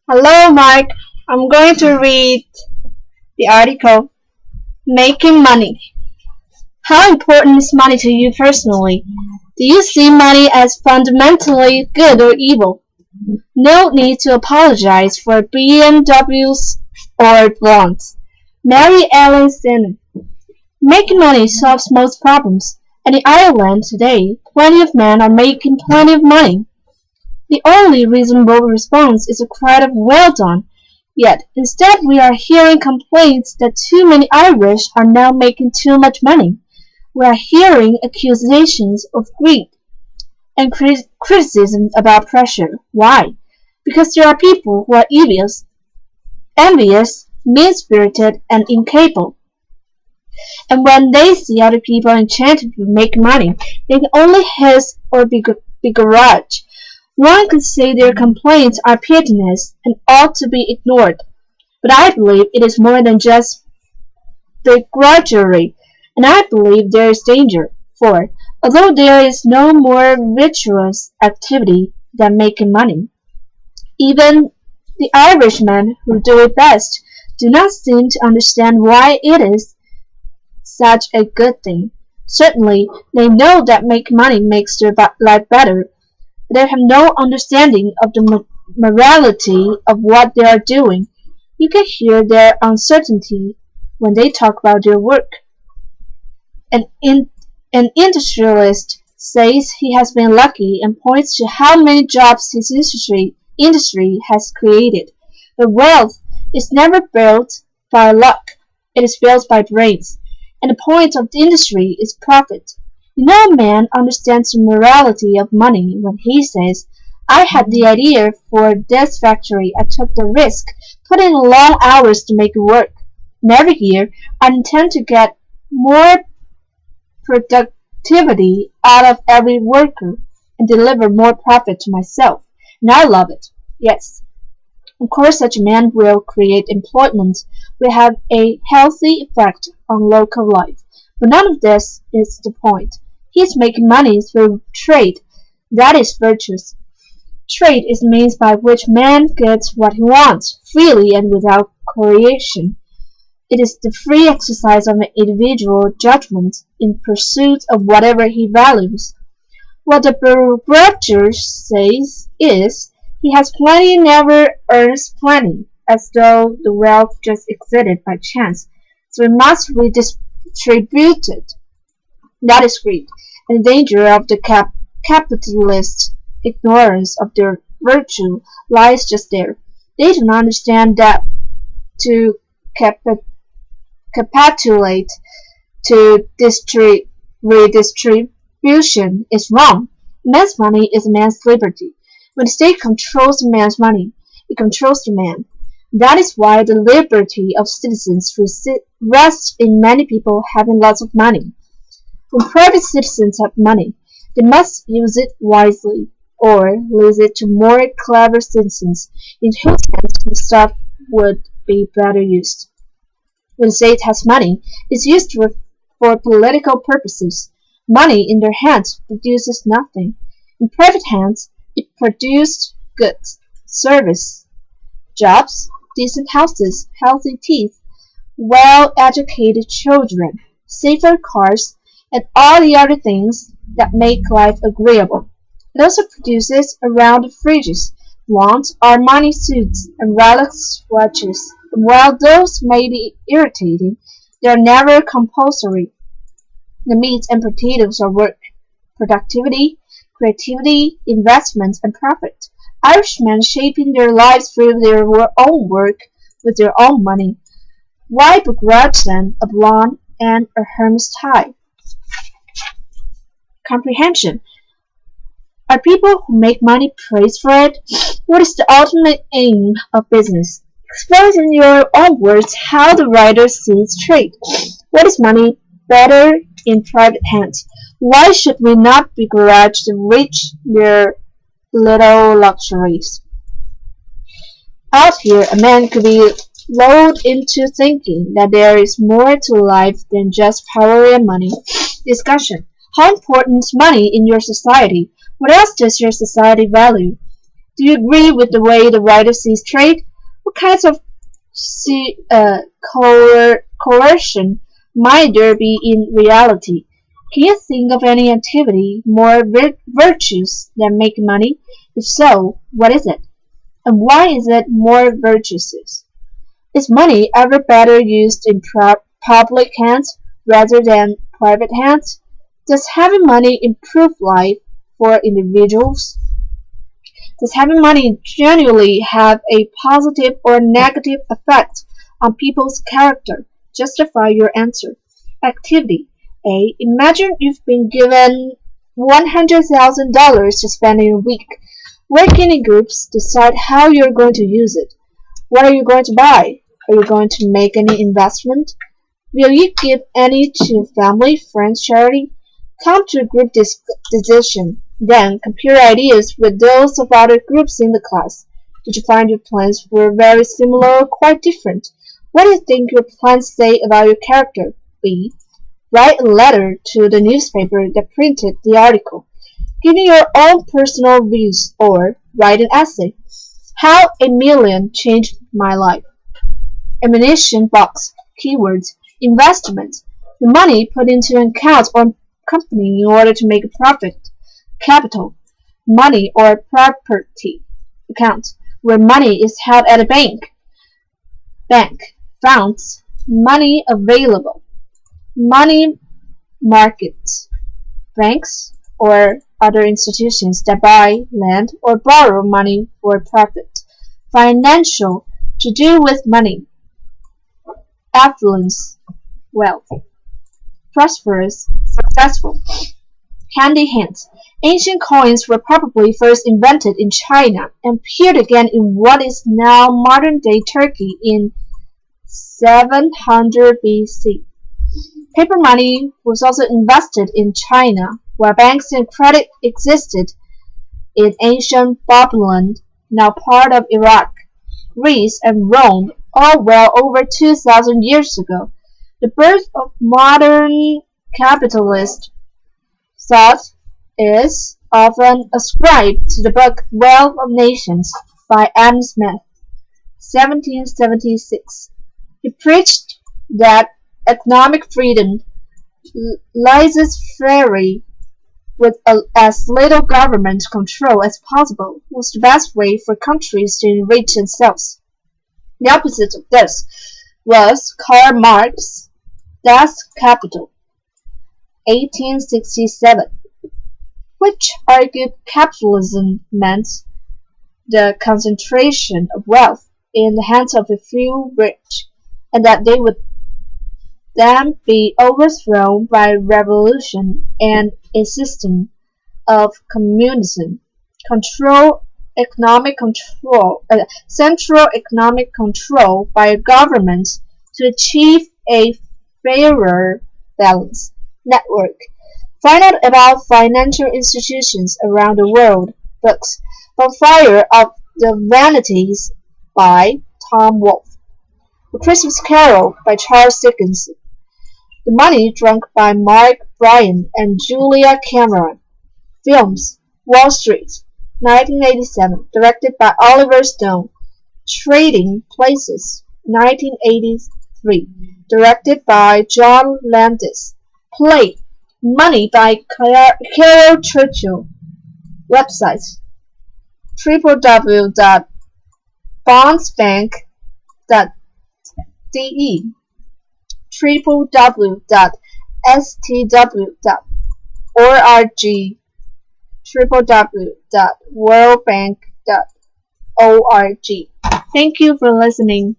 Hello, Mike. I'm going to read the article Making Money. How important is money to you personally? Do you see money as fundamentally good or evil? No need to apologize for BMWs or blondes. Mary Ellen Shannon. Making money solves most problems, and in Ireland today, plenty of men are making plenty of money. The only reasonable response is a cry of "well done." Yet instead we are hearing complaints that too many Irish are now making too much money. We are hearing accusations of greed and criticism about pressure. Why? Because there are people who are envious, mean-spirited, and incapable. And when they see other people enchanted with making money, they can only hiss or begrudge. One could say their complaints are pitiless and ought to be ignored, but I believe it is more than just begrudgery, and I believe there is danger, for although there is no more virtuous activity than making money, even the Irishmen who do it best do not seem to understand why it is such a good thing. Certainly, they know that making money makes their life better, but they have no understanding of the morality of what they are doing. You can hear their uncertainty when they talk about their work. An industrialist says he has been lucky and points to how many jobs his industry has created. But wealth is never built by luck, it is built by brains, and the point of the industry is profit. You know a man understands the morality of money when he says, "I had the idea for this factory, I took the risk, put in long hours to make it work, and every year I intend to get more productivity out of every worker and deliver more profit to myself, and I love it." Yes, of course such a man will create employment, will have a healthy effect on local life, but none of this is the point. He is making money through trade. That is virtuous. Trade is the means by which man gets what he wants, freely and without coercion. It is the free exercise of an individual judgment in pursuit of whatever he values. What the begrudger says is, he has plenty never earns plenty, as though the wealth just existed by chance, so he must redistribute it. That is greed, and the danger of the capitalist ignorance of their virtue lies just there. They do not understand that to capitulate to redistribution is wrong. Man's money is man's liberty. When the state controls a man's money, it controls the man. That is why the liberty of citizens rests in many people having lots of money. When private citizens have money, they must use it wisely, or lose it to more clever citizens, in whose hands the stuff would be better used. When the state has money, it is used for political purposes. Money in their hands produces nothing. In private hands, it produced goods, service, jobs, decent houses, healthy teeth, well-educated children, safer cars, and all the other things that make life agreeable. It also produces around the fridges blonde Armani suits and relics watches, and while those may be irritating, they are never compulsory. The meat and potatoes are work, productivity, creativity, investment, and profit. Irishmen shaping their lives through their own work with their own money. Why begrudge them a blonde and a Hermes tie? Comprehension. Are people who make money praised for it? What is the ultimate aim of business? Express in your own words how the writer sees trade. What is money better in private hands? Why should we not begrudge the rich their little luxuries? Out here, a man could be lulled into thinking that there is more to life than just power and money. Discussion. How important is money in your society? What else does your society value? Do you agree with the way the writer sees trade? What kinds of coercion might there be in reality? Can you think of any activity more virtuous than making money? If so, what is it? And why is it more virtuous? Is money ever better used in public hands rather than private hands? Does having money improve life for individuals? Does having money genuinely have a positive or negative effect on people's character? Justify your answer. Activity A. Imagine you've been given $100,000 to spend in a week. Working in groups, decide how you're going to use it. What are you going to buy? Are you going to make any investment? Will you give any to family, friends, charity? Come to a group decision. Then compare ideas with those of other groups in the class. Did you find your plans were very similar or quite different? What do you think your plans say about your character? B. Write a letter to the newspaper that printed the article, giving your own personal views, or write an essay. How a million changed my life. Ammunition box. Keywords. Investment. The money put into an account or company in order to make a profit. Capital. Money or property. Account. Where money is held at a bank. Bank. Funds. Money available. Money markets. Banks or other institutions that buy, lend, or borrow money for profit. Financial. To do with money. Affluence. Wealth. Prosperous. Successful. Handy hint. Ancient coins were probably first invented in China and appeared again in what is now modern-day Turkey in 700 BC. Paper money was also invented in China, while banks and credit existed in ancient Babylon, now part of Iraq, Greece, and Rome, all well over 2,000 years ago. The birth of modern capitalist thought is often ascribed to the book Wealth of Nations by Adam Smith, 1776. He preached that economic freedom laissez-faire with as little government control as possible was the best way for countries to enrich themselves. The opposite of this was Karl Marx's Das Kapital, 1867, which argued capitalism meant the concentration of wealth in the hands of a few rich, and that they would then be overthrown by revolution and a system of communism. Central economic control by a government to achieve a fairer balance. Network. Find out about financial institutions around the world. Books. From Fire of the Vanities by Tom Wolfe. A Christmas Carol by Charles Dickens. The Money Drunk by Mark Bryan and Julia Cameron. Films. Wall Street, 1987, directed by Oliver Stone. Trading Places, 1983, directed by John Landis. Play. Money by Carol Churchill. Websites. www.bondsbank.de, www.stw.org, www.worldbank.org. Thank you for listening.